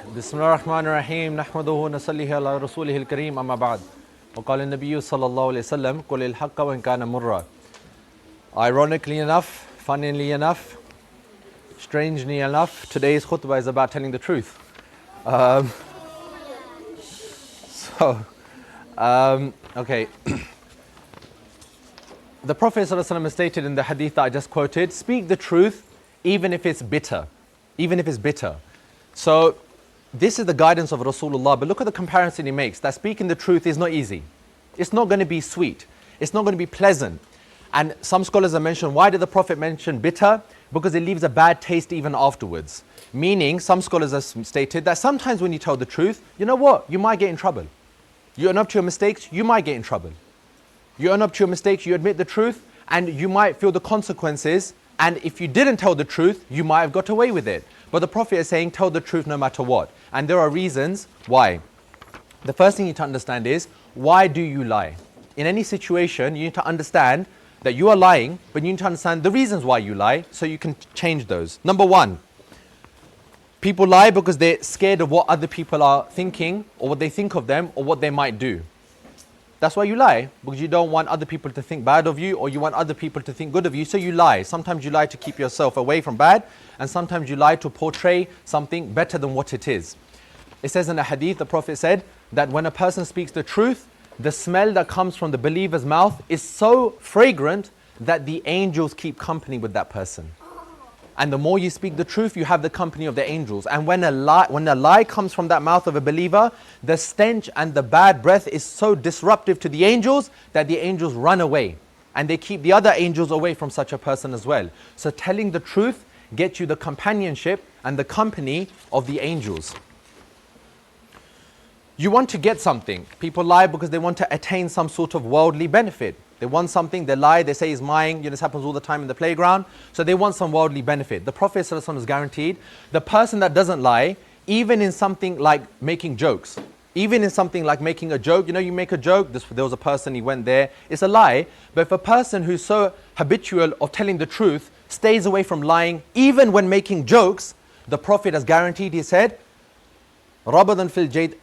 بسم الله الرحمن الرحيم نحمده ونصلي على رسوله الكريم أما بعد وقال النبي صلى الله عليه وسلم قل الحق وإن كان مرا. Ironically enough, funnily enough, strangely enough, today's khutbah is about telling the truth. Okay. The Prophet ﷺ has stated in the hadith that I just quoted, speak the truth even if it's bitter. Even if it's bitter. So, this is the guidance of Rasulullah, but look at the comparison he makes, that speaking the truth is not easy. It's not going to be sweet. It's not going to be pleasant. And some scholars have mentioned, why did the Prophet mention bitter? Because it leaves a bad taste even afterwards. Meaning, some scholars have stated that sometimes when you tell the truth, you know what? You might get in trouble. You own up to your mistakes, you might get in trouble. You own up to your mistakes, you admit the truth, and you might feel the consequences. And if you didn't tell the truth, you might have got away with it. But the Prophet is saying, tell the truth no matter what. And there are reasons why. The first thing you need to understand is, why do you lie? In any situation, you need to understand that you are lying, but you need to understand the reasons why you lie, so you can change those. Number one, people lie because they're scared of what other people are thinking, or what they think of them, or what they might do. That's why you lie, because you don't want other people to think bad of you, or you want other people to think good of you, so you lie. Sometimes you lie to keep yourself away from bad, and sometimes you lie to portray something better than what it is. It says in a hadith, the Prophet said that when a person speaks the truth, the smell that comes from the believer's mouth is so fragrant that the angels keep company with that person. And the more you speak the truth, you have the company of the angels. And when a lie comes from that mouth of a believer, the stench and the bad breath is so disruptive to the angels that the angels run away. And they keep the other angels away from such a person as well. So telling the truth gets you the companionship and the company of the angels. You want to get something. People lie because they want to attain some sort of worldly benefit. They want something, they lie, they say it's mine. You know, this happens all the time in the playground. So they want some worldly benefit. The Prophet ﷺ is guaranteed, the person that doesn't lie, even in something like making jokes, even in something like making a joke, you know, you make a joke, there was a person, he went there, it's a lie. But if a person who's so habitual of telling the truth stays away from lying, even when making jokes, the Prophet has guaranteed, he said, رَبَضًا فِي الْجَيْدِ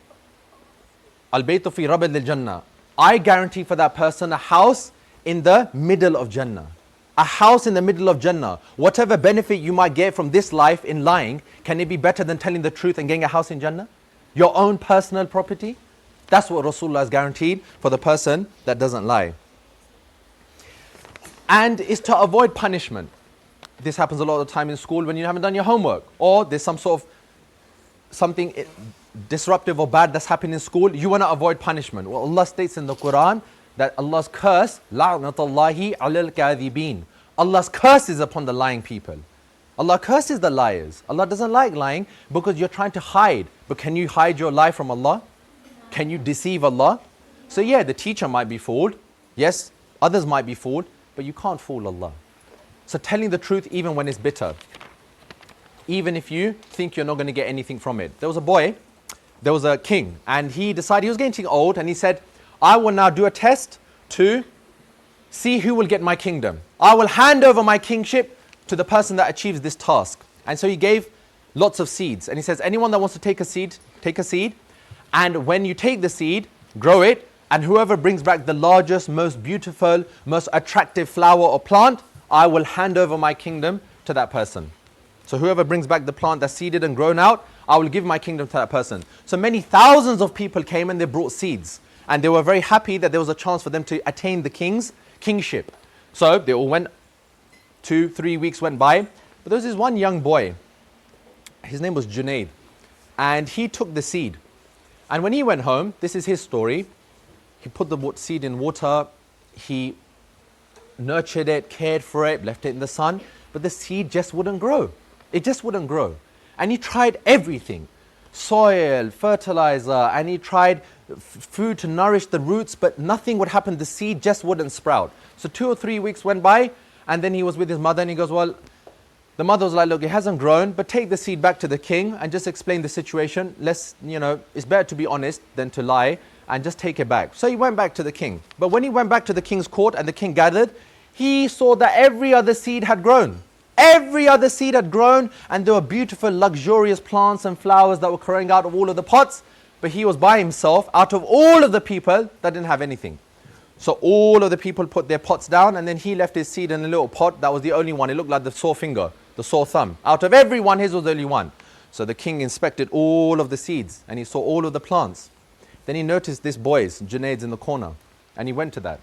الْبَيْتُ فِي رَبَضِ الْجَنَّةِ. I guarantee for that person a house in the middle of Jannah. A house in the middle of Jannah. Whatever benefit you might get from this life in lying, can it be better than telling the truth and getting a house in Jannah? Your own personal property? That's what Rasulullah has guaranteed for the person that doesn't lie. And is to avoid punishment. This happens a lot of the time in school when you haven't done your homework, or there's some sort of something disruptive or bad that's happened in school, you want to avoid punishment. Well, Allah states in the Quran that Allah's curse, la'natullahi alal kadhibin. Allah's curse is upon the lying people. Allah curses the liars. Allah doesn't like lying because you're trying to hide. But can you hide your lie from Allah? Can you deceive Allah? So yeah, the teacher might be fooled. Yes, others might be fooled, but you can't fool Allah. So telling the truth even when it's bitter, even if you think you're not going to get anything from it. There was a king, and he decided he was getting old, and he said, I will now do a test to see who will get my kingdom. I will hand over my kingship to the person that achieves this task. And so he gave lots of seeds, and he says, anyone that wants to take a seed, and when you take the seed, grow it, and whoever brings back the largest, most beautiful, most attractive flower or plant, I will hand over my kingdom to that person. So whoever brings back the plant that's seeded and grown out, I will give my kingdom to that person. So many thousands of people came and they brought seeds. And they were very happy that there was a chance for them to attain the king's kingship. So they all went, 2-3 weeks went by. But there was this one young boy. His name was Jannah. And he took the seed. And when he went home, this is his story. He put the seed in water. He nurtured it, cared for it, left it in the sun. But the seed just wouldn't grow. It just wouldn't grow. And he tried everything. Soil, fertilizer, and he tried food to nourish the roots, but nothing would happen. The seed just wouldn't sprout. So 2 or 3 weeks went by, and then he was with his mother, and he goes, well, the mother was like, look, it hasn't grown, but take the seed back to the king and just explain the situation. Let's, it's better to be honest than to lie, and just take it back. So he went back to the king. But when he went back to the king's court and the king gathered, he saw that every other seed had grown. Every other seed had grown, and there were beautiful, luxurious plants and flowers that were growing out of all of the pots. But he was by himself out of all of the people that didn't have anything. So all of the people put their pots down, and then he left his seed in a little pot. That was the only one. It looked like the sore finger, the sore thumb. Out of everyone, his was the only one. So the king inspected all of the seeds, and he saw all of the plants. Then he noticed this boy's, Junaid's, in the corner, and he went to that.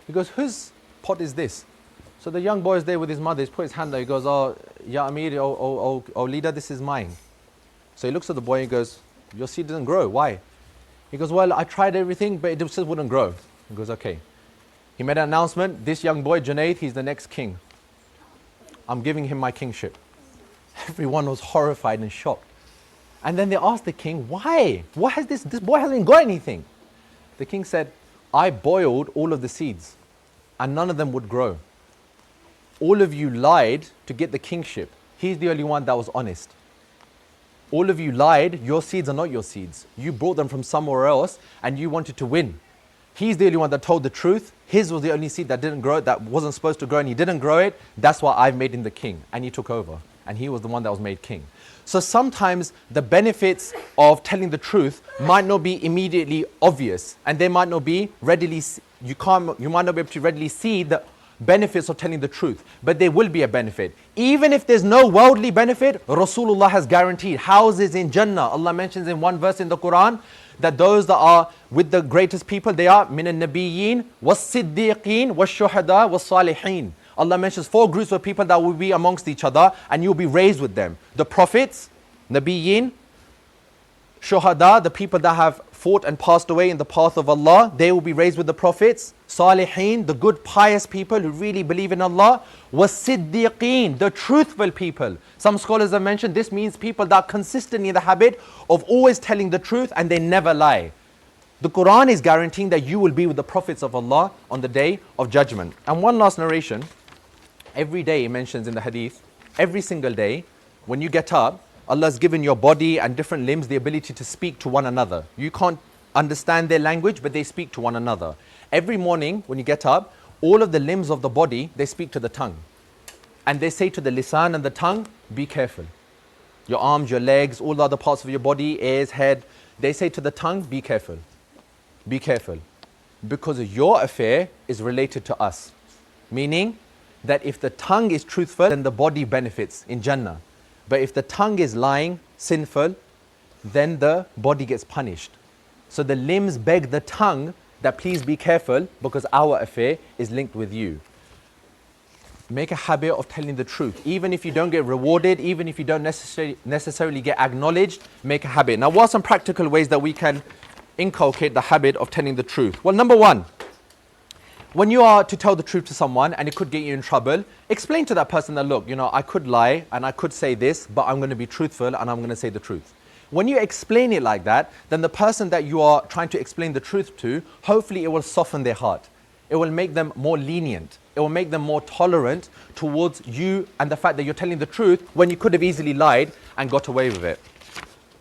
He goes, whose pot is this? So the young boy is there with his mother. He's put his hand there. He goes, oh, Ya Amir, oh leader, this is mine. So he looks at the boy and he goes, your seed doesn't grow. Why? He goes, well, I tried everything, but it just wouldn't grow. He goes, okay. He made an announcement. This young boy, Junaid, he's the next king. I'm giving him my kingship. Everyone was horrified and shocked. And then they asked the king, why? Why has this boy hasn't got anything? The king said, I boiled all of the seeds and none of them would grow. All of you lied to get the kingship. He's the only one that was honest. All of you lied. Your seeds are not your seeds. You brought them from somewhere else and you wanted to win. He's the only one that told the truth. His was the only seed that didn't grow, that wasn't supposed to grow, and he didn't grow it. That's why I've made him the king. And he took over. And he was the one that was made king. So sometimes the benefits of telling the truth might not be immediately obvious. And they might not be readily, you might not be able to readily see the benefits of telling the truth. But there will be a benefit. Even if there's no worldly benefit, Rasulullah has guaranteed houses in Jannah. Allah mentions in one verse in the Quran that those that are with the greatest people, they are min al-nabiyyin, was-siddiqeen, was-shuhada, was-salihin. Allah mentions 4 groups of people that will be amongst each other and you'll be raised with them. The prophets, nabiyyin, shuhada, the people that have fought and passed away in the path of Allah, they will be raised with the prophets. Salihin, the good pious people who really believe in Allah. Was-siddiqeen, the truthful people. Some scholars have mentioned this means people that are consistently in the habit of always telling the truth and they never lie. The Quran is guaranteeing that you will be with the prophets of Allah on the day of judgment. And one last narration. Every day it mentions in the hadith, every single day, when you get up, Allah has given your body and different limbs the ability to speak to one another. You can't understand their language, but they speak to one another. Every morning when you get up, all of the limbs of the body, they speak to the tongue. And they say to the lisan and the tongue, be careful. Your arms, your legs, all the other parts of your body, ears, head, they say to the tongue, be careful. Be careful. Because your affair is related to us. Meaning that if the tongue is truthful, then the body benefits in Jannah. But if the tongue is lying, sinful, then the body gets punished. So the limbs beg the tongue that please be careful because our affair is linked with you. Make a habit of telling the truth. Even if you don't get rewarded, even if you don't necessarily get acknowledged, make a habit. Now, what are some practical ways that we can inculcate the habit of telling the truth? Well, number one, when you are to tell the truth to someone and it could get you in trouble, explain to that person that, look, I could lie and I could say this, but I'm going to be truthful and I'm going to say the truth. When you explain it like that, then the person that you are trying to explain the truth to, hopefully it will soften their heart. It will make them more lenient. It will make them more tolerant towards you and the fact that you're telling the truth when you could have easily lied and got away with it.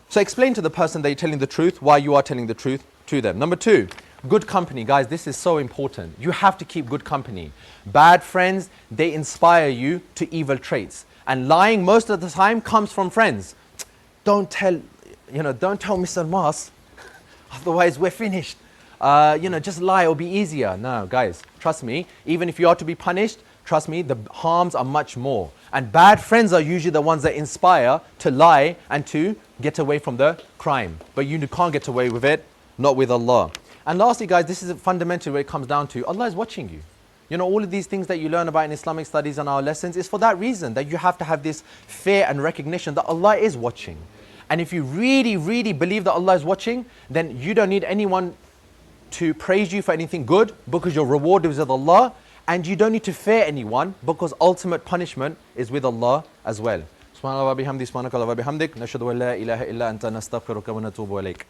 So explain to the person that you're telling the truth why you are telling the truth to them. Number two, good company. Guys, this is so important. You have to keep good company. Bad friends, they inspire you to evil traits. And lying most of the time comes from friends. Don't tell Mr. Mas, otherwise we're finished. Just lie, it'll be easier. No, guys, trust me, even if you are to be punished, trust me, the harms are much more. And bad friends are usually the ones that inspire to lie and to get away from the crime. But you can't get away with it, not with Allah. And lastly, guys, this is fundamentally where it comes down to. Allah is watching you. All of these things that you learn about in Islamic studies and our lessons is for that reason, that you have to have this fear and recognition that Allah is watching. And if you really, really believe that Allah is watching, then you don't need anyone to praise you for anything good because your reward is with Allah, and you don't need to fear anyone because ultimate punishment is with Allah as well. Subhanallah wa bihamdi, subhanakallah wa bihamdik, nashhadu an la ilaha illa anta nastaghfiruka wa natubu ilayk.